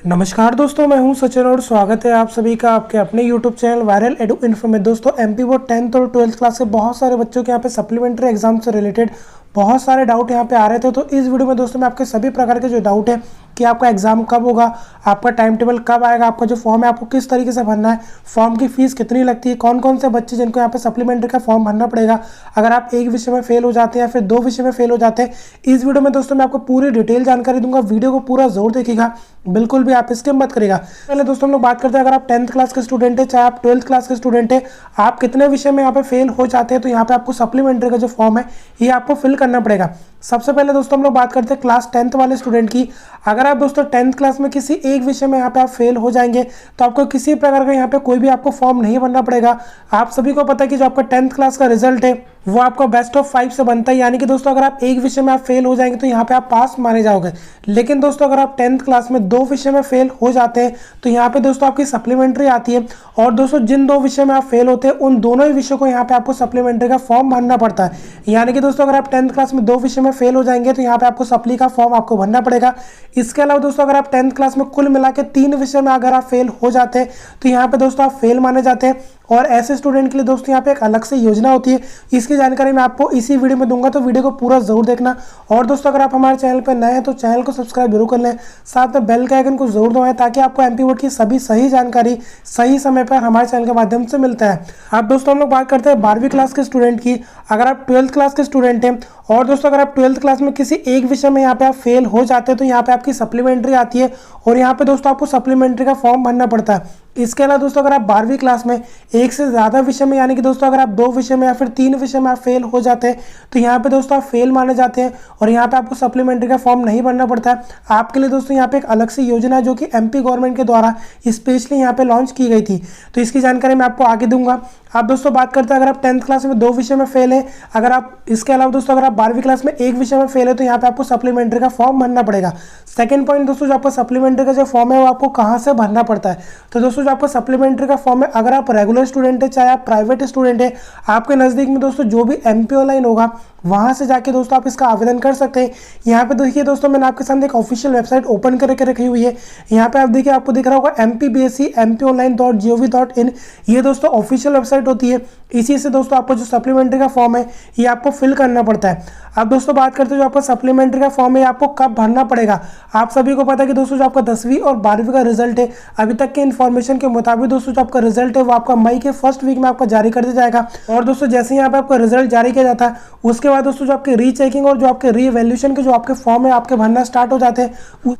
नमस्कार दोस्तों, मैं हूं सचिन और स्वागत है आप सभी का आपके अपने YouTube चैनल वायरल एडु इन्फो में। दोस्तों एमपी बोर्ड 10th और 12th क्लास के बहुत सारे बच्चों के यहाँ पे सप्लीमेंट्री एग्जाम से रिलेटेड बहुत सारे डाउट यहाँ पे आ रहे थे। तो इस वीडियो में दोस्तों मैं आपके सभी प्रकार के जो डाउट है कि आपका एग्जाम कब होगा, आपका टाइम टेबल कब आएगा, आपका जो फॉर्म है आपको किस तरीके से भरना है, फॉर्म की फीस कितनी लगती है, कौन कौन से बच्चे जिनको यहाँ पे सप्लीमेंट्री का फॉर्म भरना पड़ेगा अगर आप एक विषय में फेल हो जाते हैं या फिर 2 विषय में फेल हो जाते हैं, इस वीडियो में दोस्तों मैं आपको पूरी डिटेल जानकारी दूंगा। वीडियो को पूरा जरूर देखिएगा, बिल्कुल भी आप स्किप मत करिएगा। पहले दोस्तों हम लोग बात करते हैं, अगर आप 10th क्लास के स्टूडेंट है चाहे आप 12th क्लास के स्टूडेंट है, आप कितने विषय में यहाँ पे फेल हो जाते हैं तो यहाँ पे आपको सप्लीमेंट्री का जो फॉर्म है ये आपको फिल करना पड़ेगा। सबसे पहले दोस्तों हम लोग बात करते हैं क्लास 10th वाले स्टूडेंट की। अगर आप दोस्तों 10th क्लास में किसी एक विषय में यहाँ पे आप फेल हो जाएंगे तो आपको किसी प्रकार का यहाँ पे कोई भी आपको फॉर्म नहीं भरना पड़ेगा। आप सभी को पता है कि जो आपका 10th क्लास का रिजल्ट है वो आपका बेस्ट ऑफ 5 से बनता है, यानी कि दोस्तों अगर आप एक विषय में आप फेल हो जाएंगे तो यहाँ पे आप पास माने जाओगे। लेकिन दोस्तों अगर आप 10th क्लास में 2 विषय में फेल हो जाते हैं तो यहाँ पे दोस्तों आपकी सप्लीमेंट्री आती है, और दोस्तों जिन 2 विषय में आप फेल होते हैं उन दोनों ही विषयों को यहाँ पे आपको सप्लीमेंट्री का फॉर्म भरना पड़ता है। यानी कि दोस्तों अगर आप 10th क्लास में 2 विषय में फेल हो जाएंगे तो यहाँ पे आपको सप्ली का फॉर्म आपको भरना पड़ेगा। इसके अलावा दोस्तों अगर आप 10th क्लास में कुल मिला के 3 विषय में अगर आप फेल हो जाते हैं तो यहाँ पे दोस्तों आप फेल माने जाते हैं, और ऐसे स्टूडेंट के लिए दोस्तों यहाँ पे एक अलग से योजना होती है। इसकी जानकारी मैं आपको इसी वीडियो में दूंगा, तो वीडियो को पूरा जरूर देखना। और दोस्तों अगर आप हमारे चैनल पर नए हैं तो चैनल को सब्सक्राइब जरूर कर लें, साथ में बेल के आइकन को जरूर दबाएं ताकि आपको एमपी बोर्ड की सभी सही जानकारी सही समय पर हमारे चैनल के माध्यम से मिलता है। अब दोस्तों हम लोग बात करते हैं 12वीं क्लास के स्टूडेंट की। अगर आप 12th क्लास के स्टूडेंट हैं और दोस्तों अगर आप 12th क्लास में किसी एक विषय में यहाँ पे आप फेल हो जाते हैं तो यहाँ पे आपकी सप्लीमेंट्री आती है, और यहाँ पे दोस्तों आपको सप्लीमेंट्री का फॉर्म भरना पड़ता है। इसके अलावा दोस्तों अगर आप 12वीं क्लास में एक से ज़्यादा विषय में, यानी कि दोस्तों अगर आप 2 विषय में या फिर 3 विषय में आप फेल हो जाते हैं तो यहाँ पे दोस्तों आप फेल माने जाते हैं, और यहाँ पे आपको सप्लीमेंट्री का फॉर्म नहीं भरना पड़ता है। आपके लिए दोस्तों यहाँ पे एक अलग से योजना है जो कि एमपी गवर्नमेंट के द्वारा स्पेशली यहाँ पे लॉन्च की गई थी, तो इसकी जानकारी मैं आपको आगे दूंगा। आप दोस्तों बात करते हैं, अगर आप 10th क्लास में 2 विषय में फेल है, अगर आप इसके अलावा दोस्तों अगर आप 12वीं क्लास में एक विषय में फेल है तो यहाँ पे आपको सप्लीमेंट्री का फॉर्म भरना पड़ेगा। सेकंड पॉइंट दोस्तों, जो आपका सप्लीमेंट्री का जो फॉर्म है वो आपको कहाँ से भरना पड़ता है, तो दोस्तों जो आपका सप्लीमेंट्री का फॉर्म है, अगर आप रेगुलर स्टूडेंट है चाहे आप प्राइवेट स्टूडेंट है, आपके नज़दीक में दोस्तों जो भी एमपी ऑनलाइन होगा वहां से जाके दोस्तों आप इसका आवेदन कर सकते हैं। यहाँ पे देखिए दोस्तों मैंने आपके सामने एक ऑफिशियल वेबसाइट ओपन करके रखी हुई है। यहाँ पे आप देखिए, आपको दिख रहा होगा mpbsc.mponline.gov.in, ये दोस्तों ऑफिशियल वेबसाइट होती है। इसी से दोस्तों आपको जो सप्लीमेंट्री का फॉर्म है ये आपको फिल करना पड़ता है। अब दोस्तों बात करते हैं जो आपका सप्लीमेंट्री का फॉर्म है आपको कब भरना पड़ेगा। आप सभी को पता है कि दोस्तों जो आपका 10वीं और 12वीं का रिजल्ट है, अभी तक के इन्फॉर्मेशन के मुताबिक दोस्तों जो आपका रिजल्ट है वो आपका मई के फर्स्ट वीक में आपका जारी कर दिया जाएगा। और दोस्तों जैसे यहाँ पे आपका रिजल्ट जारी किया जाता है उसके बाद दोस्तों जो आपके रीचेकिंग और जो आपके रीवैल्यूएशन के जो आपके फॉर्म है आपके भरना स्टार्ट हो जाते हैं।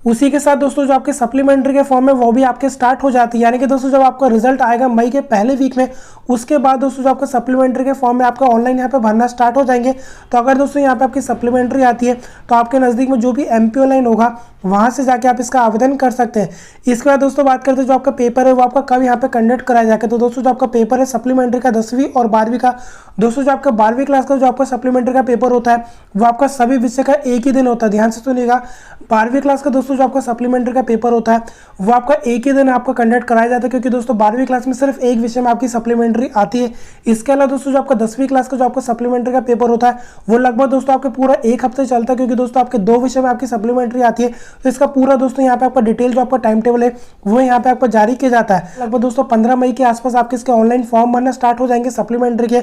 उसी के साथ दोस्तों जो आपके सप्लीमेंट्री के फॉर्म है वो भी आपके स्टार्ट हो जाती है, यानी कि दोस्तों जब आपका रिजल्ट आएगा मई के पहले वीक में, उसके बाद दोस्तों जो आपका सप्लीमेंट्री के फॉर्म है आपका ऑनलाइन यहाँ पे भरना स्टार्ट हो जाएंगे। तो अगर दोस्तों यहाँ पे आपकी सप्लीमेंट्री आती है तो आपके नज़दीक में जो भी एमपी ऑनलाइन होगा वहाँ से जाके आप इसका आवेदन कर सकते हैं। इसके बाद दोस्तों बात करते हैं जो आपका पेपर है वो आपका कब यहाँ पे कंडक्ट कराया जाएगा, तो दोस्तों जो आपका पेपर है सप्लीमेंट्री का 10वीं और 12वीं का, दोस्तों जो आपका 12वीं क्लास का जो आपका सप्लीमेंट्री का पेपर होता है वो आपका सभी विषय का एक ही दिन होता है। ध्यान से सुनिएगा, 12वीं क्लास का दोस्तों जो आपका सप्लीमेंट्री का पेपर होता है वो आपका एक ही दिन आपका कंडक्ट कराया जाता है, क्योंकि दोस्तों 12वीं क्लास में सिर्फ एक विषय में आपकी सप्लीमेंट्री आती है। इसके अलावा दोस्तों जो आपका 10वीं क्लास का जो आपका सप्लीमेंट्री का पेपर होता है वो लगभग दोस्तों आपके पूरा 1 हफ्ते चलता है, क्योंकि दोस्तों आपके 2 विषय में आपकी सप्लीमेंट्री आती है। तो इसका पूरा दोस्तों यहाँ पे आपका डिटेल जो आपका टाइम टेबल है वो यहाँ पे आपको जारी किया जाता है। लगभग दोस्तों 15 मई के आसपास आपके इसके ऑनलाइन फॉर्म भरना स्टार्ट हो जाएंगे सप्लीमेंट्री के,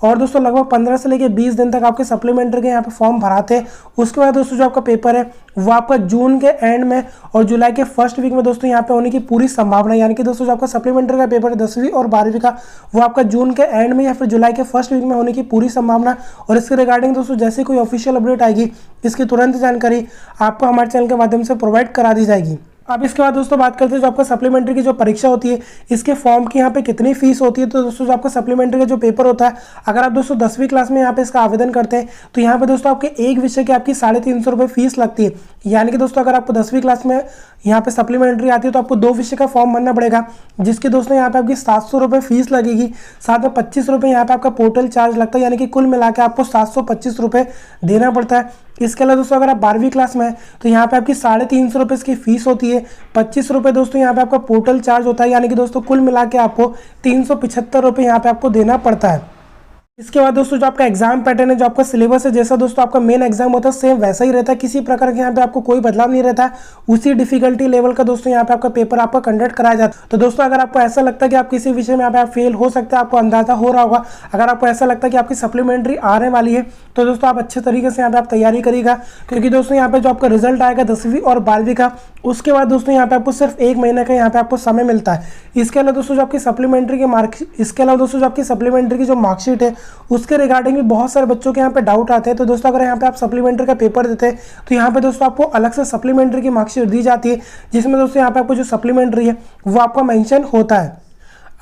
और दोस्तों लगभग 15 से लेकर 20 दिन तक आपके सप्लीमेंट्री के यहाँ पे फॉर्म भराते हैं। उसके बाद दोस्तों जो आपका पेपर है वो आपका जून के एंड में और जुलाई के फर्स्ट वीक में दोस्तों यहाँ पे होने की पूरी संभावना है, यानी कि दोस्तों जो आपका सप्लीमेंट्री का पेपर है 10वीं और 12वीं का वो आपका जून के एंड में या फिर जुलाई के फर्स्ट वीक में होने की पूरी संभावना। और इसके रिगार्डिंग दोस्तों जैसे कोई ऑफिशियल अपडेट आएगी इसकी तुरंत जानकारी आपको हमारे चैनल के माध्यम से प्रोवाइड करा दी जाएगी। अब इसके बाद दोस्तों बात करते हैं जो आपका सप्लीमेंट्री की जो परीक्षा होती है इसके फॉर्म की यहाँ पे कितनी फीस होती है, तो दोस्तों जो आपका सप्लीमेंट्री का जो पेपर होता है अगर आप दोस्तों 10वीं क्लास में यहाँ पे इसका आवेदन करते हैं तो यहाँ पे दोस्तों आपके एक विषय की आपकी 350 रुपये फीस लगती है। यानी कि दोस्तों अगर आपको 10वीं क्लास में यहाँ पे सप्लीमेंट्री आती है तो आपको 2 विषय का फॉर्म भरना पड़ेगा, जिसकी दोस्तों यहाँ पे आपकी 700 रुपये फीस लगेगी। साथ में 25 रुपये यहाँ पे आपका पोर्टल चार्ज लगता है, यानी कि कुल मिला के आपको 725 रुपये देना पड़ता है। इसके अलावा दोस्तों अगर आप 12वीं क्लास में है तो यहाँ पे आपकी 350 रुपये इसकी फीस होती है। 25 रुपये दोस्तों यहाँ पे आपका पोर्टल चार्ज होता है, यानी कि दोस्तों कुल मिला के आपको 375 रुपये यहाँ पे आपको देना पड़ता है। इसके बाद दोस्तों जो आपका एग्जाम पैटर्न है, जो आपका सिलेबस है, जैसा दोस्तों आपका मेन एग्जाम होता है सेम वैसा ही रहता है, किसी प्रकार के यहाँ पे आपको कोई बदलाव नहीं रहता है। उसी डिफिकल्टी लेवल का दोस्तों यहाँ पे आपका पेपर आपका कंडक्ट कराया जाता है। तो दोस्तों अगर आपको ऐसा लगता है कि आप किसी विषय में यहाँ पे आप फेल हो सकते हैं, आपको अंदाजा हो रहा होगा, अगर आपको ऐसा लगता है कि आपकी सप्लीमेंट्री आने वाली है, तो दोस्तों आप अच्छे तरीके से यहाँ पे आप तैयारी करिएगा, क्योंकि दोस्तों यहाँ पे जो आपका रिजल्ट आएगा 10वीं और 12वीं का, उसके बाद दोस्तों यहाँ पे आपको सिर्फ 1 महीने का यहाँ पे आपको समय मिलता है। इसके अलावा दोस्तों जो आपकी सप्लीमेंट्री की जो मार्कशीट है, उसके रिगार्डिंग भी बहुत सारे बच्चों के यहाँ पे डाउट आते हैं। तो दोस्तों अगर यहाँ पे आप सप्लीमेंट्री का पेपर देते हैं, तो यहाँ पे दोस्तों आपको अलग से सप्लीमेंट्री की मार्कशीट दी जाती है, जिसमें दोस्तों यहाँ पे आपको जो सप्लीमेंट्री है वो आपका मेंशन होता है।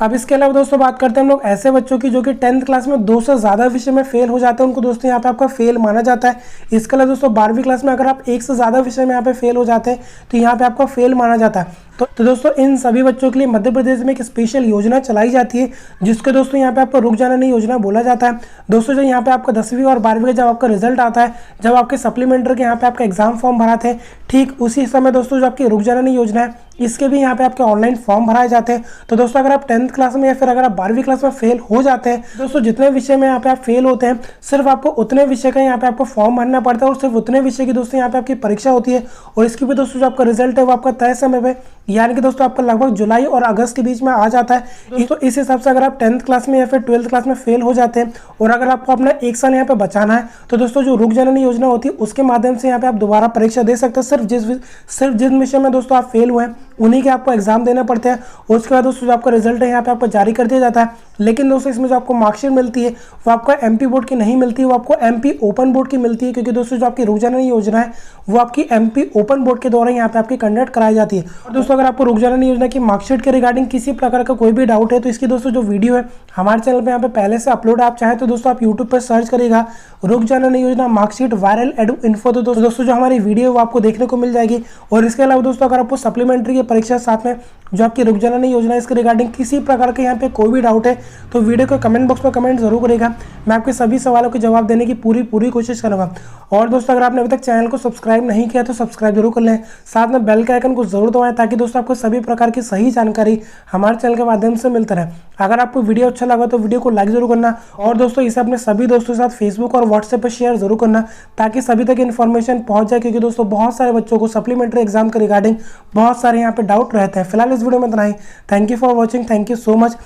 अब इसके अलावा दोस्तों बात करते हैं हम लोग ऐसे बच्चों की जो कि 10th क्लास में 2 से ज़्यादा विषय में फेल हो जाते हैं, उनको दोस्तों यहाँ पे आपका फेल माना जाता है। इसके अलावा दोस्तों 12वीं क्लास में अगर आप 1 से ज़्यादा विषय में यहाँ पे फेल हो जाते हैं, तो यहाँ पे आपका फेल माना जाता है। तो दोस्तों इन सभी बच्चों के लिए मध्य प्रदेश में एक स्पेशल योजना चलाई जाती है, जिसको दोस्तों यहाँ पे आपको रुक जाना नहीं योजना बोला जाता है। दोस्तों जो यहाँ पे आपका 10वीं और 12वीं का जब आपका रिजल्ट आता है, जब आपके सप्लीमेंट्री के यहाँ पे आपका एग्जाम फॉर्म भरा थे, ठीक उसी समय दोस्तों जो आपकी रुक जाना नहीं योजना है, इसके भी यहाँ पे आपके ऑनलाइन फॉर्म भराए जाते हैं। तो दोस्तों अगर आप 10th क्लास में या फिर अगर आप 12वीं क्लास में फेल हो जाते हैं, दोस्तों जितने विषय में यहाँ पे आप फेल होते हैं, सिर्फ आपको उतने विषय का यहाँ पे आपको फॉर्म भरना पड़ता है और सिर्फ उतने विषय की दोस्तों यहाँ पे आपकी परीक्षा होती है। और इसकी भी दोस्तों जो आपका रिजल्ट है वो आपका तय समय पे, यानी कि दोस्तों आपका लगभग जुलाई और अगस्त के बीच में आ जाता है। तो इस हिसाब से अगर आप 10th क्लास में या फिर 12th क्लास में फेल हो जाते हैं और अगर आपको अपना 1 साल यहाँ पे बचाना है, तो दोस्तों जो रुक जननी योजना होती है उसके माध्यम से यहाँ पे आप दोबारा परीक्षा दे सकते हैं। सिर्फ जिस विषय में दोस्तों आप फेल हुए हैं उन्हीं के आपको एग्जाम देने पड़ते हैं। और उसके बाद दोस्तों जो आपका रिजल्ट है यहाँ पे आपको जारी कर दिया जाता है। लेकिन दोस्तों इसमें जो आपको मार्कशीट मिलती है वो आपको MP बोर्ड की नहीं मिलती है, वो आपको MP ओपन बोर्ड की मिलती है, क्योंकि दोस्तों जो आपकी रुक जननी योजना है वो आपकी MP ओपन बोर्ड के द्वारा यहाँ पे आपकी कंडक्ट कराई जाती है। और दोस्तों अगर आपको रुक जननी योजना की मार्कशीट के रिगार्डिंग किसी प्रकार का कोई भी डाउट है, तो इसकी दोस्तों जो वीडियो है हमारे चैनल पे यहाँ पे पहले से अपलोड है। आप चाहे तो दोस्तों आप यूट्यूब पर सर्च करिएगा रुक जननी योजना मार्कशीट वायरल एडु इन्फो, तो दोस्तों जो हमारी वीडियो है वो आपको देखने को मिल जाएगी। और इसके अलावा दोस्तों अगर आपको सप्लीमेंट्री की परीक्षा साथ में जो आपकी रुक जननी योजना है इसके रिगार्डिंग किसी प्रकार के यहाँ पे कोई भी डाउट है, तो वीडियो को कमेंट बॉक्स में कमेंट जरूर करेगा। मैं आपके सभी सवालों के जवाब देने की पूरी कोशिश करूंगा। और दोस्तों अगर आपने अभी तक चैनल को सब्सक्राइब नहीं किया तो सब्सक्राइब जरूर कर लें, साथ में बेल के आइकन को जरूर दबाएं, ताकि दोस्तों आपको सभी प्रकार की सही जानकारी हमारे चैनल के माध्यम से मिलता रहे। अगर आपको वीडियो अच्छा लगा तो वीडियो को लाइक जरूर करना, और दोस्तों इसे अपने सभी दोस्तों के साथ फेसबुक और व्हाट्सएप पर शेयर जरूर करना, ताकि सभी तक इन्फॉर्मेशन पहुंच जाए। क्योंकि दोस्तों बहुत सारे बच्चों को सप्लीमेंट्री एग्जाम के रिगार्डिंग बहुत सारे यहाँ पे डाउट रहते हैं। फिलहाल इस वीडियो में इतना ही। Thank you for watching, thank you so much.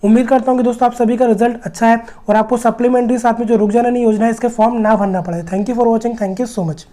उम्मीद करता हूँ कि दोस्तों आप सभी का रिजल्ट अच्छा है और आपको सप्लीमेंट्री साथ में जो रुक जननी योजना है इसके फॉर्म ना भरना पड़े। Thank you for watching, thank you so much.